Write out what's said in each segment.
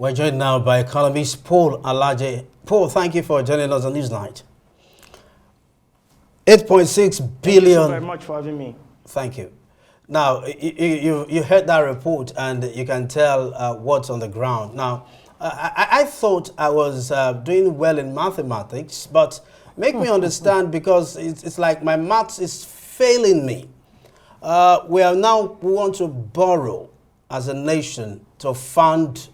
We're joined now by Economist Paul Alaje. Paul, thank you for joining us on Newsnight. 8.6 billion. Thank you very much for having me. Thank you. Now, you heard that report and you can tell what's on the ground. Now, I thought I was doing well in mathematics, but make me understand, because it's like my maths is failing me. We want to borrow as a nation to fund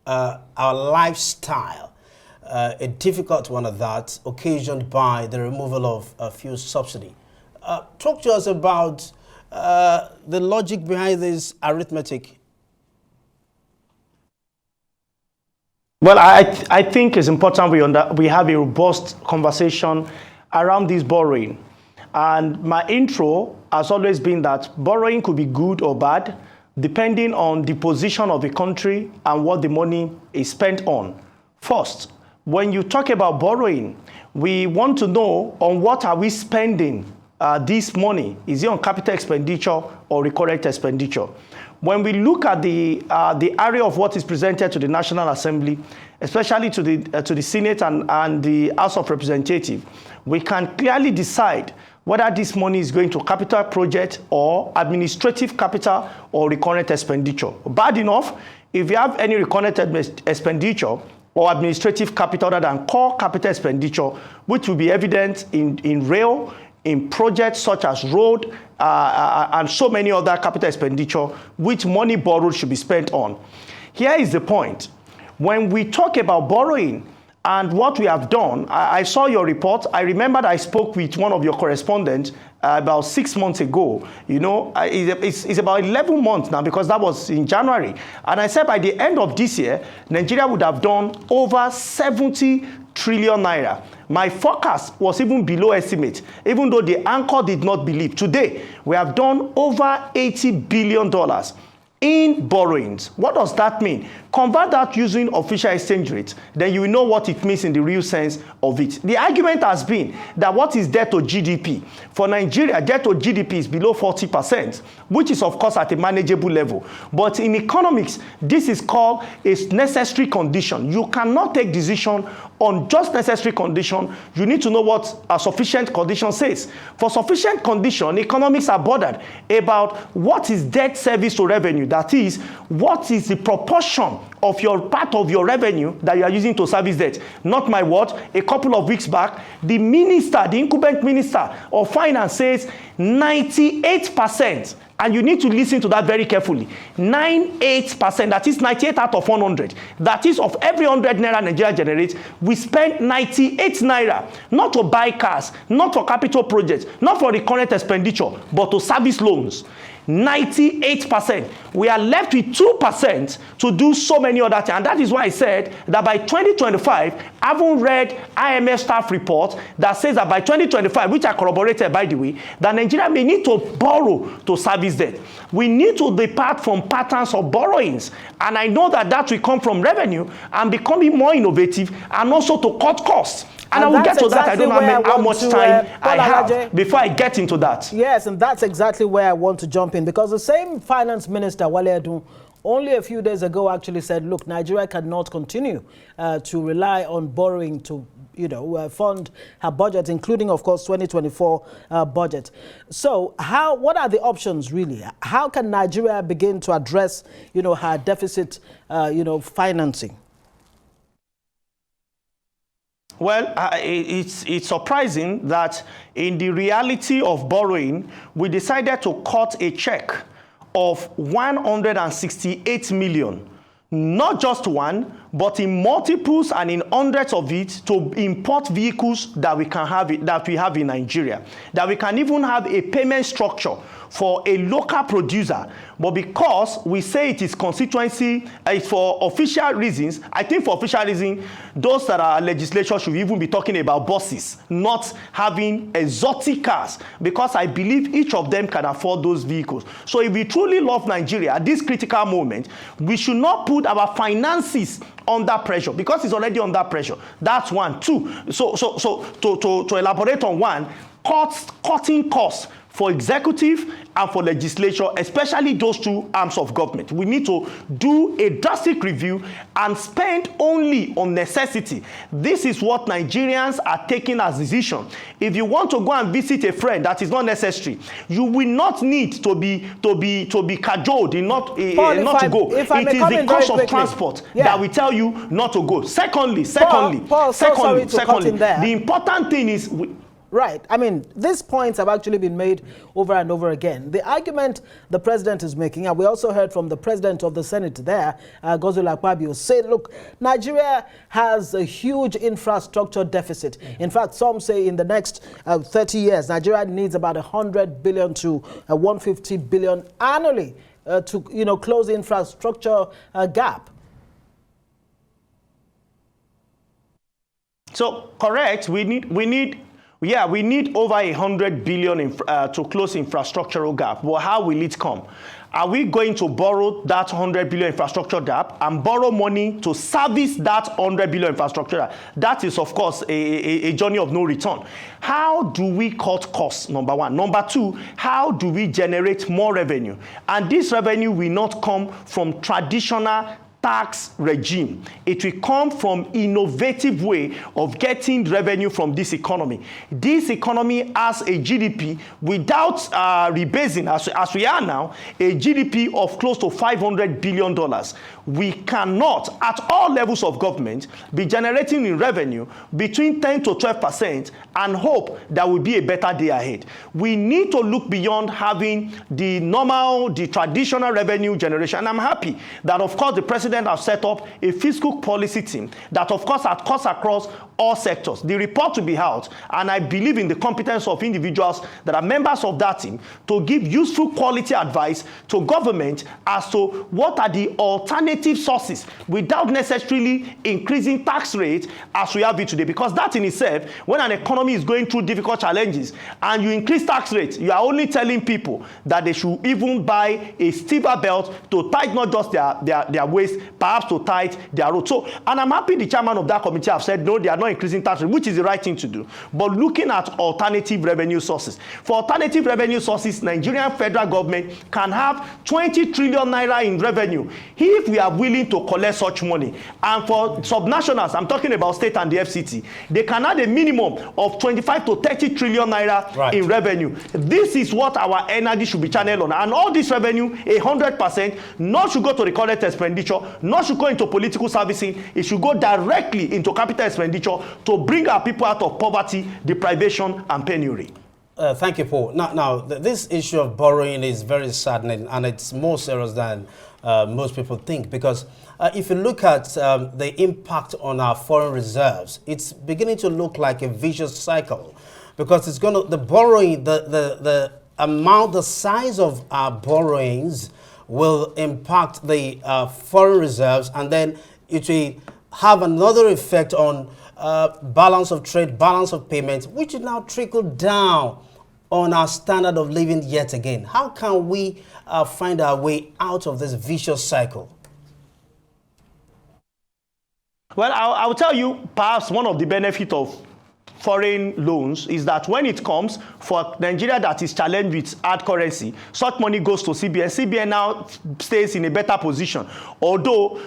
our lifestyle, a difficult one at that, occasioned by the removal of fuel subsidy. Talk to us about the logic behind this arithmetic. Well, I think it's important we have a robust conversation around this borrowing. And my intro has always been that borrowing could be good or bad, depending on the position of the country and what the money is spent on. First, when you talk about borrowing, we want to know on what are we spending this money. Is it on capital expenditure or recurrent expenditure? When we look at the area of what is presented to the National Assembly, especially to the Senate and the House of Representatives, we can clearly decide whether this money is going to capital project or administrative capital or recurrent expenditure. Bad enough, if you have any recurrent expenditure or administrative capital other than core capital expenditure, which will be evident in rail, in projects such as road, and so many other capital expenditure, which money borrowed should be spent on. Here is the point. When we talk about borrowing, and what we have done, I saw your report. I remembered I spoke with one of your correspondents about 6 months ago. You know, it's about 11 months now, because that was in January. And I said by the end of this year, Nigeria would have done over 70 trillion naira. My forecast was even below estimate, even though the anchor did not believe. Today, we have done over $80 billion in borrowings. What does that mean? Convert that using official exchange rate, then you will know what it means in the real sense of it. The argument has been that what is debt to GDP? For Nigeria, debt to GDP is below 40%, which is of course at a manageable level. But in economics, this is called a necessary condition. You cannot take decision on just necessary condition. You need to know what a sufficient condition says. For sufficient condition, economics are bothered about what is debt service to revenue. That is, what is the proportion of your part of your revenue that you are using to service debt. Not my word. A couple of weeks back, the incumbent minister of finance says 98%. And you need to listen to that very carefully. 98%, that is 98 out of 100. That is, of every 100 naira Nigeria generates, we spend 98 naira, not to buy cars, not for capital projects, not for recurrent expenditure, but to service loans. 98%. We are left with 2% to do so many other things. And that is why I said that by 2025, I haven't read IMF staff report that says that by 2025, which are corroborated by the way, that Nigeria may need to borrow to service debt. We need to depart from patterns of borrowings. And I know that will come from revenue and becoming more innovative and also to cut costs. And I will get to that. I don't know how much time I have before I get into that. Yes, and that's exactly where I want to jump in, because the same finance minister, Wale Edun, only a few days ago actually said, look, Nigeria cannot continue to rely on borrowing to fund her budget, including, of course, 2024 budget. So what are the options, really? How can Nigeria begin to address, her deficit, financing? Well, it's surprising that in the reality of borrowing, we decided to cut a check of 168 million. Not just one, but in multiples and in hundreds of it, to import vehicles that we have in Nigeria. That we can even have a payment structure for a local producer. But because we say it is constituency, it's for official reasons, I think for official reasons, those that are legislature should even be talking about buses, not having exotic cars, because I believe each of them can afford those vehicles. So if we truly love Nigeria at this critical moment, we should not put our finances under pressure, because it's already under pressure. That's one. Two, so to elaborate on one, cutting costs for executive and for legislature, especially those two arms of government. We need to do a drastic review and spend only on necessity. This is what Nigerians are taking as decision. If you want to go and visit a friend, that is not necessary. You will not need to be cajoled in not to go. It is the cost of transport that will tell you not to go. Secondly, the important thing is. Right. I mean, these points have actually been made over and over again. The argument the president is making, and we also heard from the president of the Senate there, Godswill Akpabio, said, look, Nigeria has a huge infrastructure deficit. In fact, some say in the next 30 years, Nigeria needs about 100 billion to 150 billion annually to, close the infrastructure gap. So, correct, we need over 100 billion to close infrastructural gap. But how will it come? Are we going to borrow that 100 billion infrastructure gap and borrow money to service that 100 billion infrastructure? That is, of course, a journey of no return. How do we cut costs, number one? Number two, how do we generate more revenue? And this revenue will not come from traditional tax regime. It will come from innovative way of getting revenue from this economy. This economy has a GDP without rebasing, as we are now, a GDP of close to $500 billion. We cannot, at all levels of government, be generating in revenue between 10 to 12% and hope there will be a better day ahead. We need to look beyond having the traditional revenue generation. And I'm happy that, of course, the president has set up a fiscal policy team that, of course, has cuts across all sectors. The report will be out, and I believe in the competence of individuals that are members of that team to give useful quality advice to government as to what are the alternative sources without necessarily increasing tax rates as we have it today. Because that in itself, when an economy is going through difficult challenges and you increase tax rates, you are only telling people that they should even buy a steeper belt to tighten not just their waist, perhaps to tighten their road. So, and I'm happy the chairman of that committee have said, no, they are not increasing tax rate, which is the right thing to do. But looking at alternative revenue sources. For alternative revenue sources, Nigerian federal government can have 20 trillion naira in revenue if we are willing to collect such money. And for subnationals, I'm talking about state and the FCT, they can add a minimum of 25 to 30 trillion naira in revenue. This is what our energy should be channeled on. And all this revenue, 100%, not should go to recorded expenditure, not should go into political servicing, it should go directly into capital expenditure to bring our people out of poverty, deprivation, and penury. Thank you, Paul. Now, this issue of borrowing is very saddening, and it's more serious than most people think, because if you look at the impact on our foreign reserves, it's beginning to look like a vicious cycle, because it's going to, the borrowing, the amount, the size of our borrowings will impact the foreign reserves, and then it will have another effect on balance of trade, balance of payments, which will now trickle down on our standard of living yet again. How can we find our way out of this vicious cycle? Well, I'll tell you, perhaps one of the benefits of foreign loans is that when it comes for Nigeria that is challenged with hard currency, such money goes to CBN. CBN now stays in a better position, although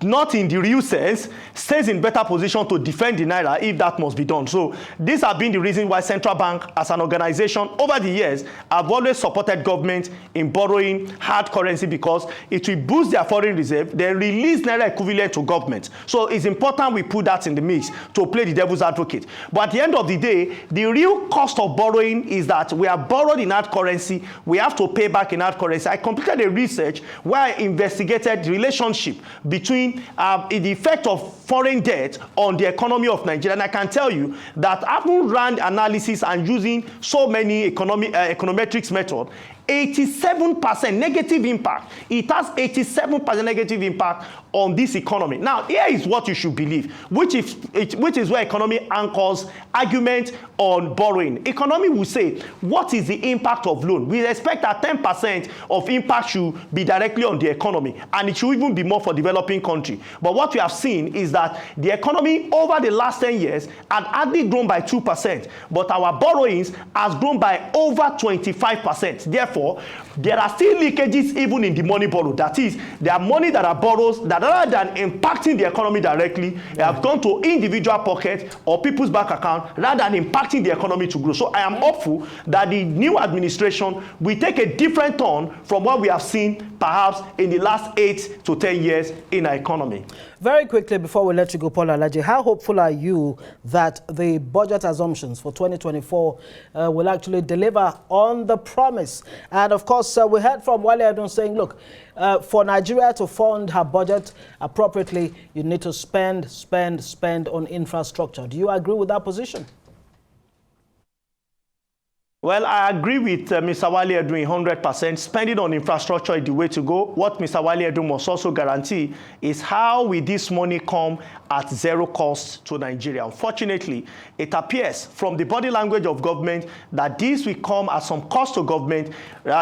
not in the real sense, stays in better position to defend the naira if that must be done. So these have been the reason why central bank as an organization over the years have always supported government in borrowing hard currency, because it will boost their foreign reserve, then release naira equivalent to government. So it's important we put that in the mix to play the devil's advocate. But at the end of the day, the real cost of borrowing is that we are borrowed in hard currency, we have to pay back in hard currency. I completed a research where I investigated the relationship between the effect of foreign debt on the economy of Nigeria. And I can tell you that having run analysis and using so many econometrics method, 87% negative impact. It has 87% negative impact on this economy. Now, here is what you should believe, which is where economy anchors argument on borrowing. Economy will say, what is the impact of loan? We expect that 10% of impact should be directly on the economy, and it should even be more for developing country. But what we have seen is that the economy over the last 10 years had hardly grown by 2%, but our borrowings has grown by over 25%. Therefore, there are still leakages even in the money borrowed. That is, there are money that are borrowed that rather than impacting the economy directly, have gone to individual pockets or people's bank account rather than impacting the economy to grow. So I am hopeful that the new administration will take a different turn from what we have seen perhaps in the last 8 to 10 years in our economy. Very quickly, before we let you go, Paul Alaje, how hopeful are you that the budget assumptions for 2024 will actually deliver on the promise? And of course, we heard from Wale Edun saying, look, for Nigeria to fund her budget appropriately, you need to spend on infrastructure. Do you agree with that position? Well, I agree with Mr. Wale Edun 100%. Spending on infrastructure is the way to go. What Mr. Wale Edun must also guarantee is how will this money come at zero cost to Nigeria. Unfortunately, it appears from the body language of government that this will come at some cost to government.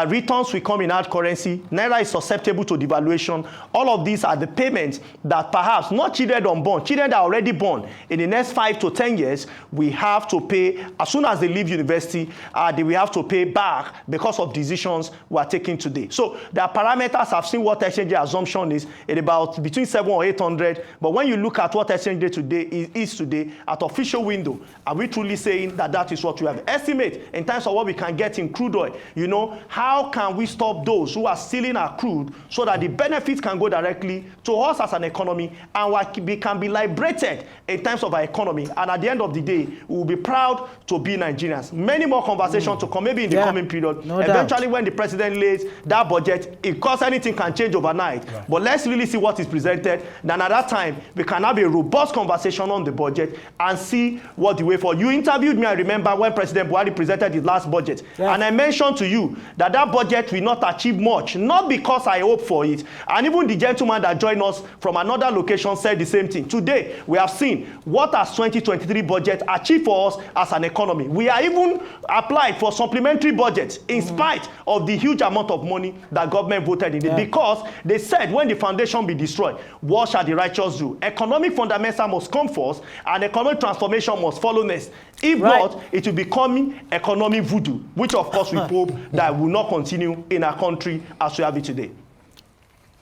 Returns will come in hard currency. Naira is susceptible to devaluation. All of these are the payments that perhaps not children unborn, children that are already born in the next 5 to 10 years, we have to pay as soon as they leave university. They will have to pay back because of decisions we are taking today. So the parameters, I've seen what exchange rate assumption is at about between 700 or 800. But when you look at what exchange rate today is today at official window, are we truly saying that that is what we have? Estimate in terms of what we can get in crude oil. You know, how can we stop those who are stealing our crude so that the benefits can go directly to us as an economy and we can be liberated in terms of our economy. And at the end of the day, we will be proud to be Nigerians. Many more conversations to come, maybe in the coming period. No Eventually, doubt. when the president lays that budget, of course, anything can change overnight. Right. But let's really see what is presented. Then at that time, we can have a robust conversation on the budget and see what the way for. You interviewed me, I remember, when President Buhari presented his last budget. Yeah. And I mentioned to you that that budget will not achieve much, not because I hope for it. And even the gentleman that joined us from another location said the same thing. Today, we have seen what has 2023 budget achieved for us as an economy. We are even applied for supplementary budget in spite of the huge amount of money that government voted in it, because they said when the foundation be destroyed, what shall the righteous do? Economic fundamental must come first and economic transformation must follow next. If not, it will become economic voodoo, which of course we hope that will not continue in our country as we have it today.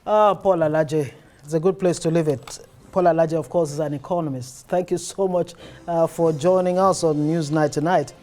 Paul Alaje, it's a good place to leave it. Paul Alaje, of course, is an economist. Thank you so much for joining us on Newsnight tonight.